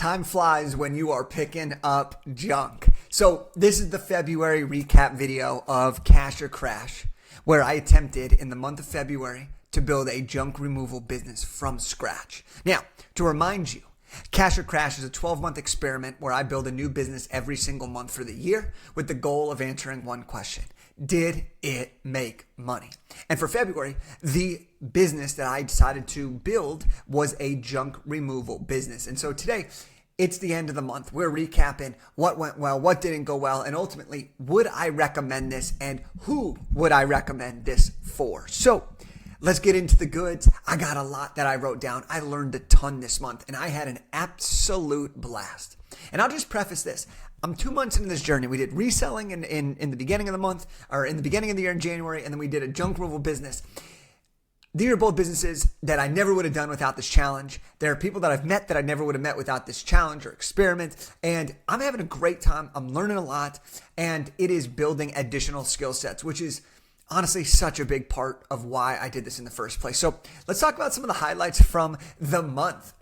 Time flies when you are picking up junk. So this is the February recap video of Cash or Crash, where I attempted in the month of February to build a junk removal business from scratch. Now, to remind you, Cash or Crash is a 12-month experiment where I build a new business every single month for the year with the goal of answering one question. Did it make money? And for February, the business that I decided to build was a junk removal business. And so today, it's the end of the month. We're recapping what went well, what didn't go well, and ultimately, would I recommend this and who would I recommend this for? So let's get into the goods. I got a lot that I wrote down. I learned a ton this month, and I had an absolute blast. And I'll just preface this. I'm 2 months into this journey. We did reselling in the beginning of the month, or in the beginning of the year in January, and then we did a junk removal business. These are both businesses that I never would have done without this challenge. There are people that I've met that I never would have met without this challenge or experiment. And I'm having a great time. I'm learning a lot, and it is building additional skill sets, which is honestly such a big part of why I did this in the first place. So let's talk about some of the highlights from the month.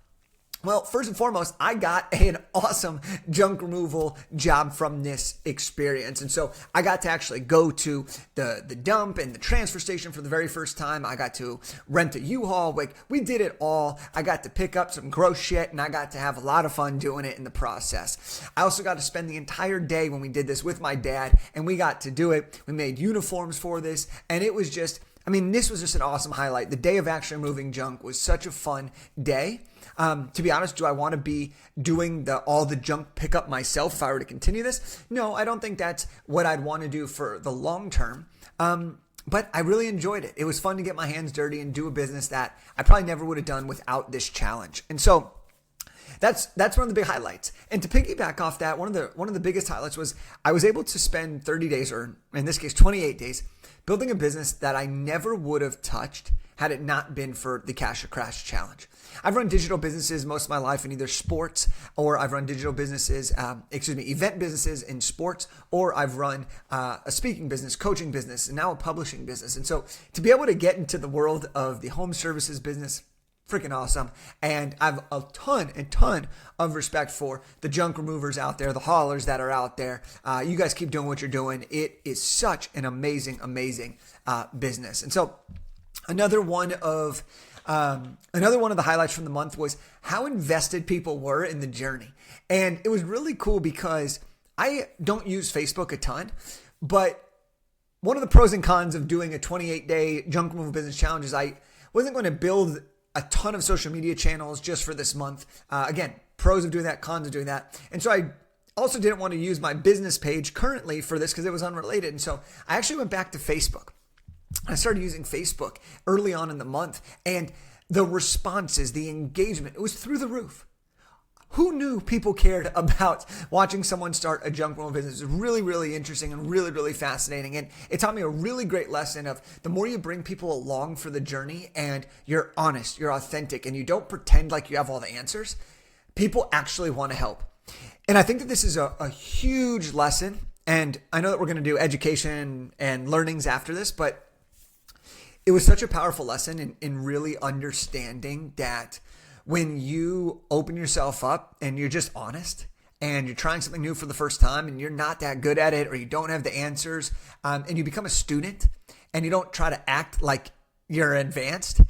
Well, first and foremost, I got an awesome junk removal job from this experience. And so I got to actually go to the dump and the transfer station for the very first time. I got to rent a U-Haul. Like, we did it all. I got to pick up some gross shit, and I got to have a lot of fun doing it in the process. I also got to spend the entire day when we did this with my dad, and we got to do it. We made uniforms for this, and it was just, this was just an awesome highlight. The day of actually moving junk was such a fun day. To be honest, do I want to be doing all the junk pickup myself if I were to continue this? No, I don't think that's what I'd want to do for the long term. But I really enjoyed it. It was fun to get my hands dirty and do a business that I probably never would have done without this challenge. And so that's one of the big highlights. And to piggyback off that, one of the biggest highlights was I was able to spend 30 days, or in this case, 28 days, building a business that I never would have touched had it not been for the Cash or Crash challenge. I've run digital businesses most of my life in either sports, or I've run digital businesses, event businesses in sports, or I've run a speaking business, coaching business, and now a publishing business. And so to be able to get into the world of the home services business, freaking awesome. And I've a ton of respect for the junk removers out there, the haulers that are out there. You guys keep doing what you're doing. It is such an amazing business. And so Another one of the highlights from the month was how invested people were in the journey. And it was really cool because I don't use Facebook a ton, but one of the pros and cons of doing a 28-day junk removal business challenge is I wasn't going to build a ton of social media channels just for this month. Again, pros of doing that, cons of doing that. And so I also didn't want to use my business page currently for this because it was unrelated. And so I actually went back to Facebook. I started using Facebook early on in the month, and the responses, the engagement, it was through the roof. Who knew people cared about watching someone start a junk removal business? It was really, really interesting and really, really fascinating. And it taught me a really great lesson of the more you bring people along for the journey and you're honest, you're authentic, and you don't pretend like you have all the answers, people actually want to help. And I think that this is a huge lesson. And I know that we're going to do education and learnings after this, but it was such a powerful lesson in really understanding that when you open yourself up and you're just honest and you're trying something new for the first time and you're not that good at it or you don't have the answers, and you become a student and you don't try to act like you're advanced,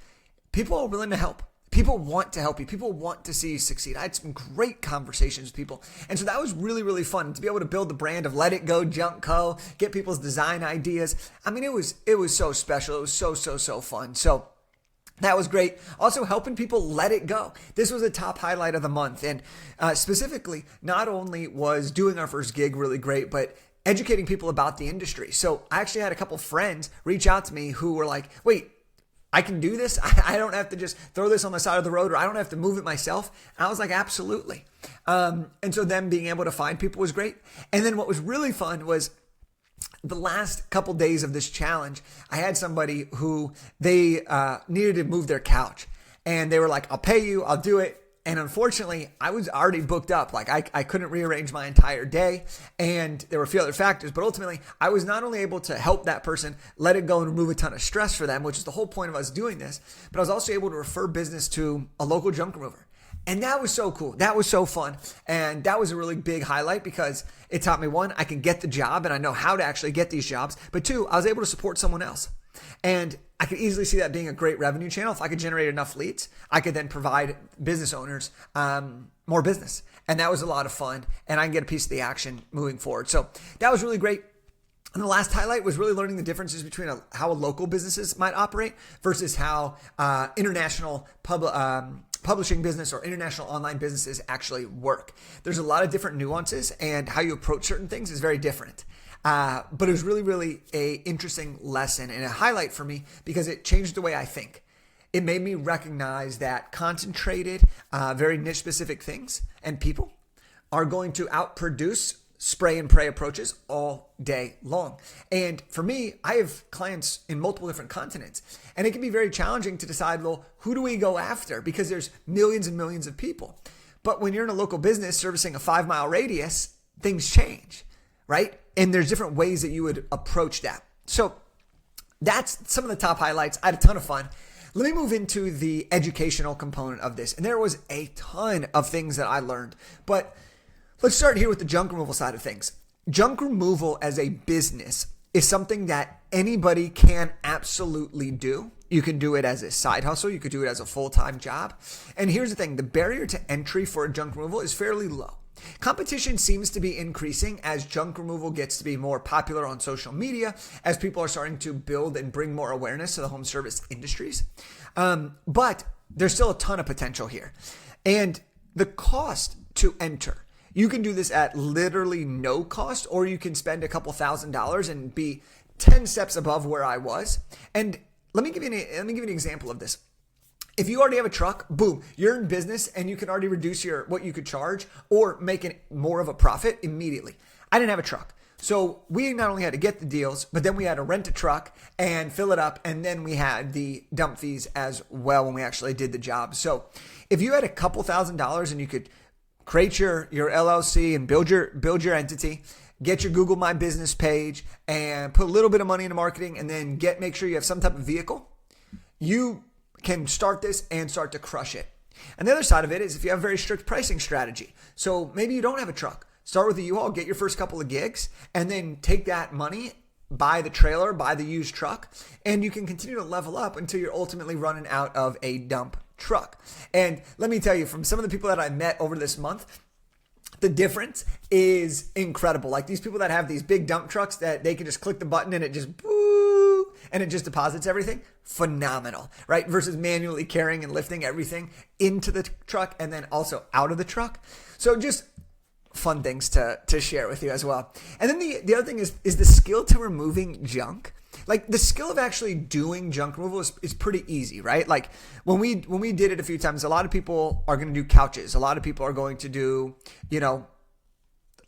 people are willing to help. People want to help you. People want to see you succeed. I had some great conversations with people. And so that was really, really fun to be able to build the brand of Let It Go Junk Co., get people's design ideas. It was so special. It was so fun. So that was great. Also helping people let it go. This was a top highlight of the month. And specifically, not only was doing our first gig really great, but educating people about the industry. So I actually had a couple friends reach out to me who were like, wait, I can do this? I don't have to just throw this on the side of the road, or I don't have to move it myself. And I was like, absolutely. And so them being able to find people was great. And then what was really fun was the last couple days of this challenge, I had somebody who they needed to move their couch. And they were like, I'll pay you, I'll do it. And unfortunately, I was already booked up. Like I couldn't rearrange my entire day, and there were a few other factors. But ultimately, I was not only able to help that person let it go and remove a ton of stress for them, which is the whole point of us doing this, but I was also able to refer business to a local junk remover. And that was so cool. That was so fun. And that was a really big highlight because it taught me, one, I can get the job and I know how to actually get these jobs. But two, I was able to support someone else. And I could easily see that being a great revenue channel. If I could generate enough leads, I could then provide business owners more business. And that was a lot of fun. And I can get a piece of the action moving forward. So that was really great. And the last highlight was really learning the differences between how local businesses might operate versus how international publishing business or international online businesses actually work. There's a lot of different nuances, and how you approach certain things is very different. But it was really, really a interesting lesson and a highlight for me because it changed the way I think. It made me recognize that concentrated, very niche specific things and people are going to outproduce spray and pray approaches all day long. And for me, I have clients in multiple different continents, and it can be very challenging to decide, well, who do we go after? Because there's millions and millions of people. But when you're in a local business servicing a 5-mile radius, things change, right? And there's different ways that you would approach that. So that's some of the top highlights. I had a ton of fun. Let me move into the educational component of this. And there was a ton of things that I learned, but let's start here with the junk removal side of things. Junk removal as a business is something that anybody can absolutely do. You can do it as a side hustle. You could do it as a full-time job. And here's the thing. The barrier to entry for junk removal is fairly low. Competition seems to be increasing as junk removal gets to be more popular on social media, as people are starting to build and bring more awareness to the home service industries. But there's still a ton of potential here. And the cost to enter, you can do this at literally no cost, or you can spend a couple $1,000s and be 10 steps above where I was. And let me give you an example of this. If you already have a truck, boom, you're in business and you can already reduce what you could charge or make it more of a profit immediately. I didn't have a truck. So we not only had to get the deals, but then we had to rent a truck and fill it up. And then we had the dump fees as well when we actually did the job. So if you had a couple $1,000s and you could create your LLC and build your entity, get your Google My Business page and put a little bit of money into marketing, and then make sure you have some type of vehicle, you can start this and start to crush it. And the other side of it is if you have a very strict pricing strategy. So maybe you don't have a truck. Start with a U-Haul, get your first couple of gigs, and then take that money, buy the trailer, buy the used truck, and you can continue to level up until you're ultimately running out of a dump truck. And let me tell you, from some of the people that I met over this month, the difference is incredible. Like these people that have these big dump trucks that they can just click the button and it just boo, and it just deposits everything. Phenomenal, right? Versus manually carrying and lifting everything into the truck and then also out of the truck. So just fun things to share with you as well. And then the other thing is the skill to removing junk. Like the skill of actually doing junk removal is pretty easy, right? Like when we did it a few times, a lot of people are going to do couches. A lot of people are going to do,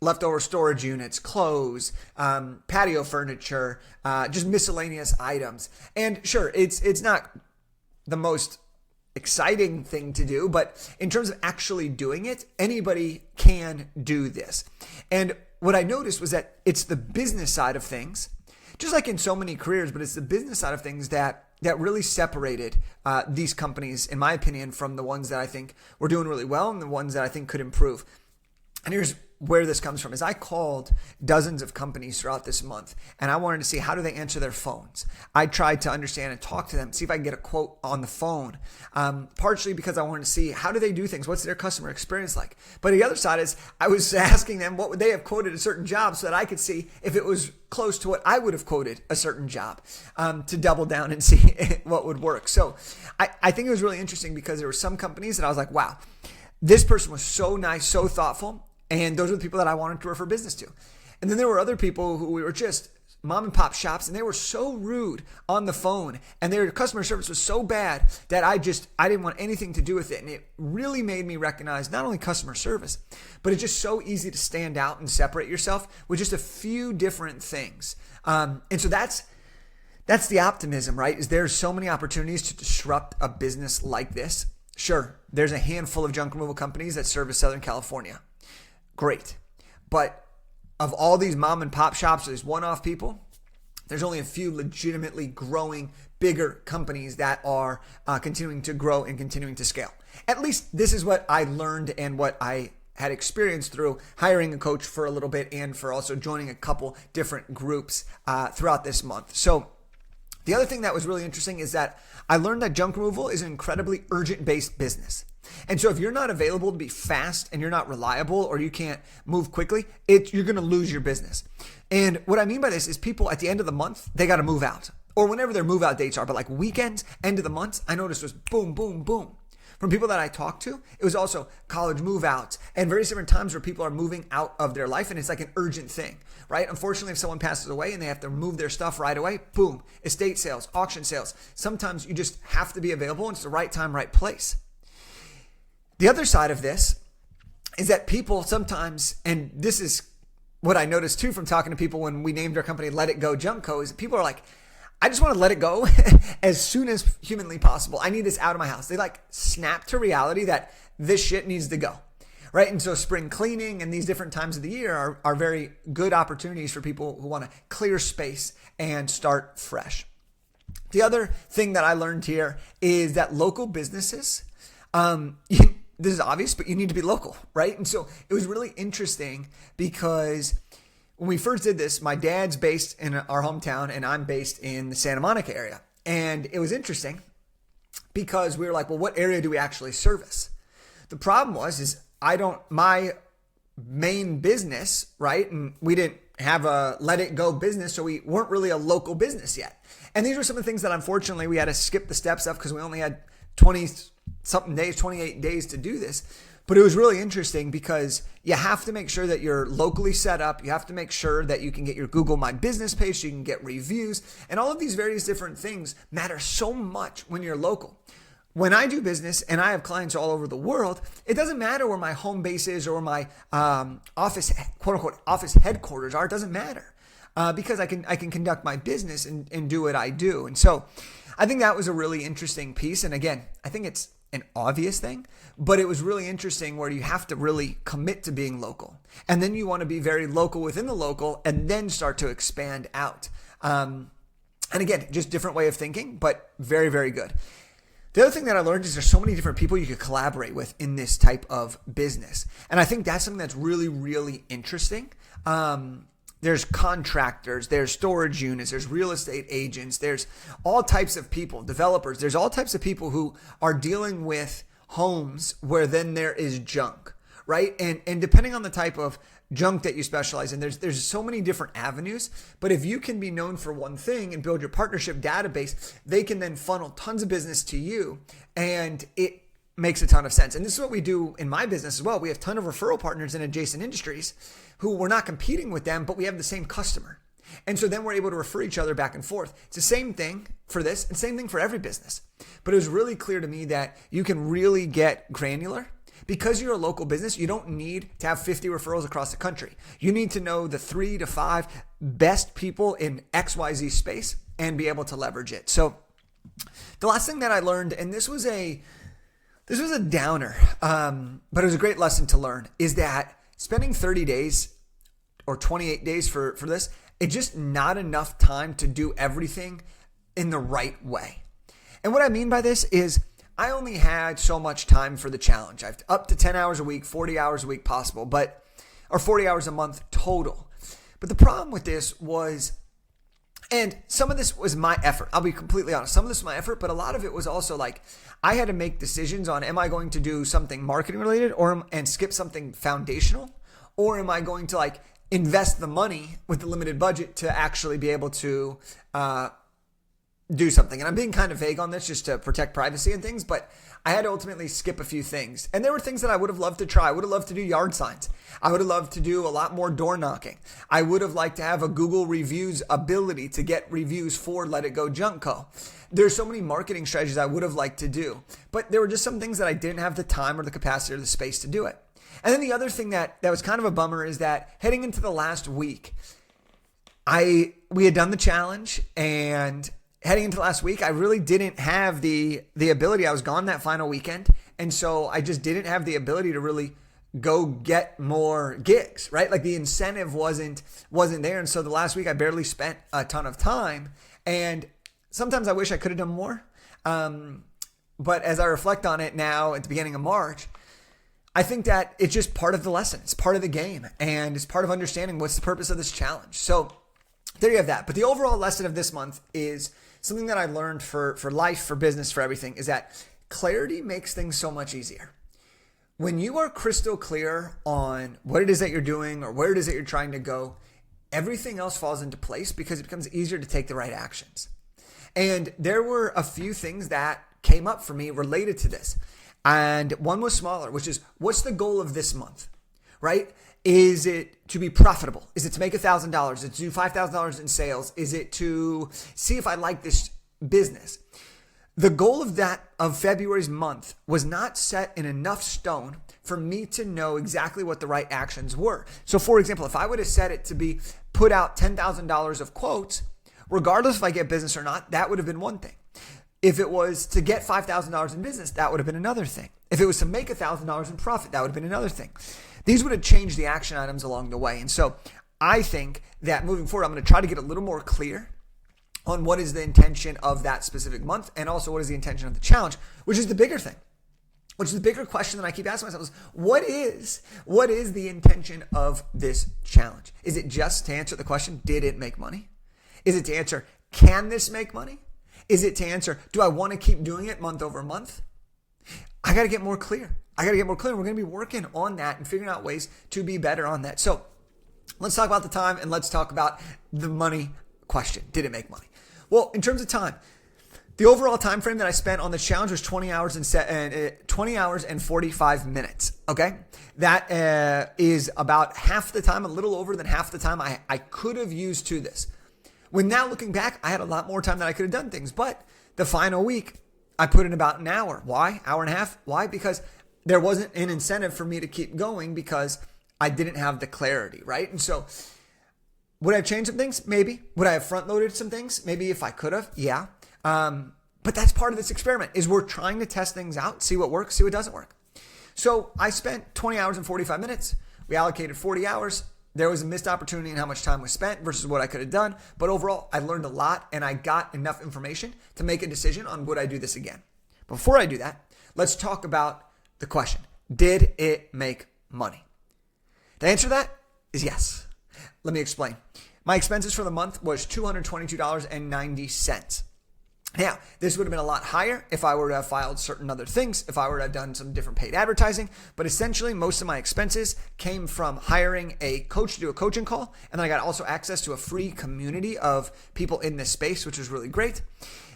leftover storage units, clothes, patio furniture, just miscellaneous items. And sure, it's not the most exciting thing to do, but in terms of actually doing it, anybody can do this. And what I noticed was that it's the business side of things, just like in so many careers, but it's the business side of things that really separated these companies, in my opinion, from the ones that I think were doing really well and the ones that I think could improve. And here's where this comes from is I called dozens of companies throughout this month, and I wanted to see how do they answer their phones. I tried to understand and talk to them, see if I can get a quote on the phone, partially because I wanted to see how do they do things, what's their customer experience like. But the other side is I was asking them what would they have quoted a certain job so that I could see if it was close to what I would have quoted a certain job, to double down and see what would work. So I think it was really interesting because there were some companies that I was like, wow, this person was so nice, so thoughtful. And those are the people that I wanted to refer business to. And then there were other people who were just mom and pop shops, and they were so rude on the phone, and their customer service was so bad that I didn't want anything to do with it. And it really made me recognize not only customer service, but it's just so easy to stand out and separate yourself with just a few different things. And so that's the optimism, right? Is there's so many opportunities to disrupt a business like this. Sure, there's a handful of junk removal companies that service Southern California. Great. But of all these mom and pop shops, these one-off people, there's only a few legitimately growing bigger companies that are continuing to grow and continuing to scale. At least this is what I learned and what I had experienced through hiring a coach for a little bit and for also joining a couple different groups throughout this month. So the other thing that was really interesting is that I learned that junk removal is an incredibly urgent-based business. And so if you're not available to be fast and you're not reliable or you can't move quickly, you're going to lose your business. And what I mean by this is people at the end of the month, they got to move out or whenever their move out dates are. But like weekends, end of the month, I noticed was boom, boom, boom. From people that I talked to, it was also college move outs and various different times where people are moving out of their life and it's like an urgent thing, right? Unfortunately, if someone passes away and they have to move their stuff right away, boom, estate sales, auction sales. Sometimes you just have to be available and it's the right time, right place. The other side of this is that people sometimes, and this is what I noticed too from talking to people when we named our company Let It Go Junk Co, is people are like, I just want to let it go as soon as humanly possible. I need this out of my house. They like snap to reality that this shit needs to go, right? And so spring cleaning and these different times of the year are very good opportunities for people who want to clear space and start fresh. The other thing that I learned here is that local businesses, this is obvious, but you need to be local, right? And so it was really interesting because when we first did this, my dad's based in our hometown and I'm based in the Santa Monica area. And it was interesting because we were like, well, what area do we actually service? The problem is my main business, right? And we didn't have a Let It Go business, so we weren't really a local business yet. And these were some of the things that unfortunately we had to skip the steps of because we only had 28 days to do this. But it was really interesting because you have to make sure that you're locally set up. You have to make sure that you can get your Google My Business page so you can get reviews. And all of these various different things matter so much when you're local. When I do business and I have clients all over the world, it doesn't matter where my home base is or my office, quote unquote, office headquarters are. It doesn't matter because I can conduct my business and do what I do. And so I think that was a really interesting piece. And again, I think it's an obvious thing, but it was really interesting where you have to really commit to being local. And then you want to be very local within the local and then start to expand out. And again, just different way of thinking, but very, very good. The other thing that I learned is there's so many different people you could collaborate with in this type of business. And I think that's something that's really, really interesting. There's contractors, there's storage units, there's real estate agents, there's all types of people, developers, there's all types of people who are dealing with homes where then there is junk, right? And depending on the type of junk that you specialize in, there's so many different avenues. But if you can be known for one thing and build your partnership database, they can then funnel tons of business to you and it makes a ton of sense. And this is what we do in my business as well. We have a ton of referral partners in adjacent industries who we're not competing with them, but we have the same customer. And so then we're able to refer each other back and forth. It's the same thing for this and same thing for every business. But it was really clear to me that you can really get granular. Because you're a local business, you don't need to have 50 referrals across the country. You need to know the 3 to 5 best people in XYZ space and be able to leverage it. So the last thing that I learned, and this was a downer, but it was a great lesson to learn, is that spending 30 days or 28 days for this, it's just not enough time to do everything in the right way. And what I mean by this is I only had so much time for the challenge. I've up to 10 hours a week, 40 hours a week possible, or 40 hours a month total. But the problem with this was, and some of this was my effort. I'll be completely honest. Some of this was my effort, but a lot of it was also like I had to make decisions on, am I going to do something marketing related and skip something foundational? Or am I going to like invest the money with the limited budget to actually be able to do something? And I'm being kind of vague on this just to protect privacy and things, but I had to ultimately skip a few things. And there were things that I would have loved to try. I would have loved to do yard signs. I would have loved to do a lot more door knocking. I would have liked to have a Google reviews ability to get reviews for Let It Go Junk Co. There's so many marketing strategies I would have liked to do, but there were just some things that I didn't have the time or the capacity or the space to do it. And then the other thing that was kind of a bummer is that heading into the last week, we had done the challenge, and heading into last week, I really didn't have the ability. I was gone that final weekend. And so I just didn't have the ability to really go get more gigs, right? Like the incentive wasn't there. And so the last week I barely spent a ton of time. And sometimes I wish I could have done more. But as I reflect on it now at the beginning of March, I think that it's just part of the lesson. It's part of the game, and it's part of understanding what's the purpose of this challenge. So there you have that. But the overall lesson of this month is something that I learned for life, for business, for everything, is that clarity makes things so much easier. When you are crystal clear on what it is that you're doing or where it is that you're trying to go, everything else falls into place because it becomes easier to take the right actions. And there were a few things that came up for me related to this. And one was smaller, which is, what's the goal of this month, right? Is it to be profitable? Is it to make $1,000? Is it to do $5,000 in sales? Is it to see if I like this business? The goal of February's month was not set in enough stone for me to know exactly what the right actions were. So for example, if I would have set it to be put out $10,000 of quotes, regardless if I get business or not, that would have been one thing. If it was to get $5,000 in business, that would have been another thing. If it was to make $1,000 in profit, that would have been another thing. These would have changed the action items along the way. And so I think that moving forward, I'm going to try to get a little more clear on what is the intention of that specific month, and also what is the intention of the challenge, which is the bigger thing, which is the bigger question that I keep asking myself is, what is the intention of this challenge? Is it just to answer the question, did it make money? Is it to answer, can this make money? Is it to answer, do I want to keep doing it month over month? I got to get more clear. We're going to be working on that and figuring out ways to be better on that. So let's talk about the time, and let's talk about the money question. Did it make money? Well, in terms of time, the overall time frame that I spent on the challenge was 20 hours and 45 minutes. Okay, that is about half the time, a little over than half the time I could have used to this. When now looking back, I had a lot more time that I could have done things, but the final week I put in about an hour. Why? Hour and a half. Why? Because there wasn't an incentive for me to keep going because I didn't have the clarity, right? And so would I have changed some things? Maybe. Would I have front loaded some things? Maybe if I could have. Yeah. But that's part of this experiment is we're trying to test things out, see what works, see what doesn't work. So I spent 20 hours and 45 minutes. We allocated 40 hours. There was a missed opportunity in how much time was spent versus what I could have done. But overall, I learned a lot and I got enough information to make a decision on would I do this again. Before I do that, let's talk about the question. Did it make money? The answer to that is yes. Let me explain. My expenses for the month was $222.90. Now, this would have been a lot higher if I were to have filed certain other things, if I were to have done some different paid advertising. But essentially, most of my expenses came from hiring a coach to do a coaching call. And then I got also access to a free community of people in this space, which was really great.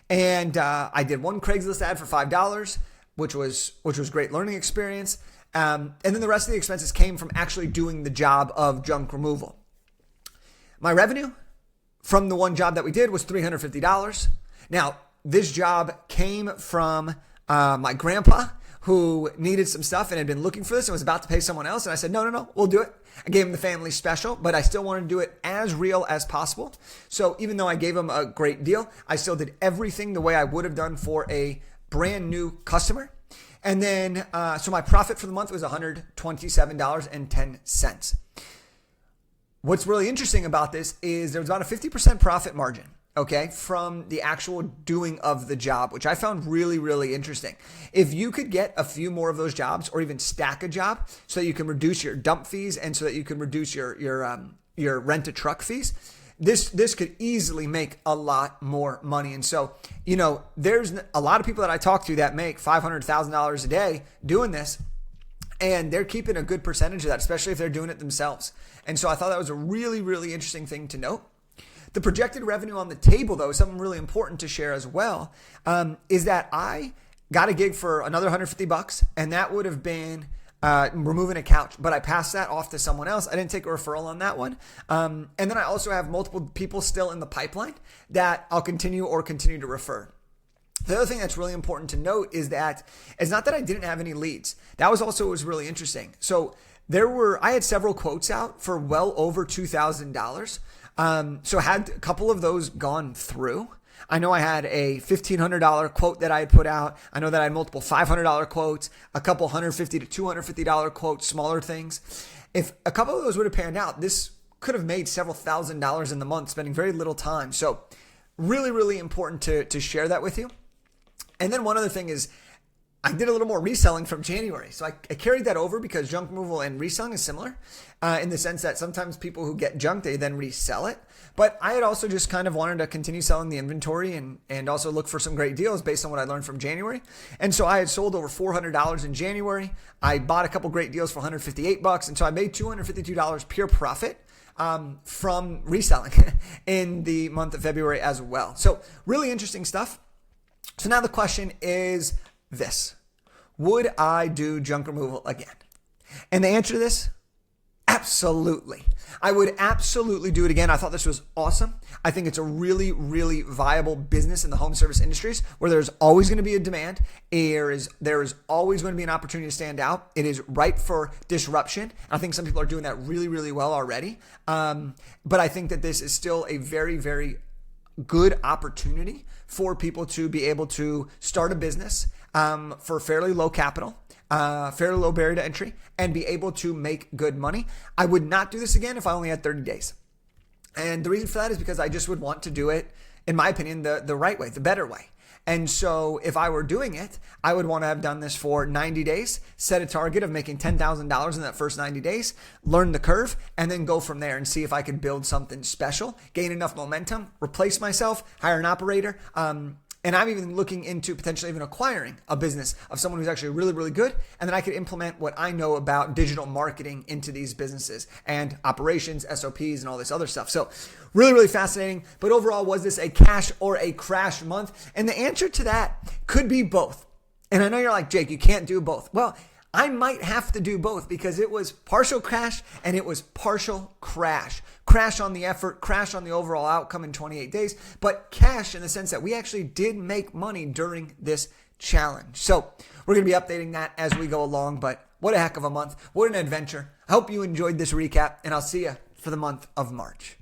And I did one Craigslist ad for $5, which was great learning experience. And then the rest of the expenses came from actually doing the job of junk removal. My revenue from the one job that we did was $350. Now, this job came from my grandpa who needed some stuff and had been looking for this and was about to pay someone else. And I said, no, we'll do it. I gave him the family special, but I still wanted to do it as real as possible. So even though I gave him a great deal, I still did everything the way I would have done for a brand new customer. And then, so my profit for the month was $127.10. What's really interesting about this is there was about a 50% profit margin, okay, from the actual doing of the job, which I found really, really interesting. If you could get a few more of those jobs or even stack a job so that you can reduce your dump fees and so that you can reduce your rent a truck fees, this could easily make a lot more money. And so, there's a lot of people that I talk to that make $500,000 a day doing this, and they're keeping a good percentage of that, especially if they're doing it themselves. And so I thought that was a really, really interesting thing to note. The projected revenue on the table, though, is something really important to share as well, is that I got a gig for another $150, and that would have been removing a couch, but I passed that off to someone else. I didn't take a referral on that one. And then I also have multiple people still in the pipeline that I'll continue to refer. The other thing that's really important to note is that it's not that I didn't have any leads. That was also what was really interesting. So I had several quotes out for well over $2,000. So had a couple of those gone through. I know I had a $1,500 quote that I had put out. I know that I had multiple $500 quotes, a couple $150 to $250 quotes, smaller things. If a couple of those would have panned out, this could have made several $1,000s in the month, spending very little time. So really, really important to share that with you. And then one other thing is I did a little more reselling from January. So I carried that over because junk removal and reselling is similar in the sense that sometimes people who get junk, they then resell it. But I had also just kind of wanted to continue selling the inventory and also look for some great deals based on what I learned from January. And so I had sold over $400 in January. I bought a couple great deals for $158. And so I made $252 pure profit from reselling in the month of February as well. So really interesting stuff. So now the question is this: would I do junk removal again? And the answer to this, absolutely. I would absolutely do it again. I thought this was awesome. I think it's a really, really viable business in the home service industries where there's always going to be a demand. There is always going to be an opportunity to stand out. It is ripe for disruption. I think some people are doing that really, really well already. But I think that this is still a very, very good opportunity for people to be able to start a business for fairly low capital, fairly low barrier to entry, and be able to make good money. I would not do this again if I only had 30 days. And the reason for that is because I just would want to do it, in my opinion, the right way, the better way. And so if I were doing it, I would want to have done this for 90 days, set a target of making $10,000 in that first 90 days, learn the curve, and then go from there and see if I could build something special, gain enough momentum, replace myself, hire an operator. And I'm even looking into potentially even acquiring a business of someone who's actually really, really good. And then I could implement what I know about digital marketing into these businesses and operations, SOPs, and all this other stuff. So really, really fascinating. But overall, was this a cash or a crash month? And the answer to that could be both. And I know you're like, Jake, you can't do both. Well, I might have to do both because it was partial cash and it was partial crash. Crash on the effort, crash on the overall outcome in 28 days, but cash in the sense that we actually did make money during this challenge. So we're going to be updating that as we go along, but what a heck of a month. What an adventure. I hope you enjoyed this recap, and I'll see you for the month of March.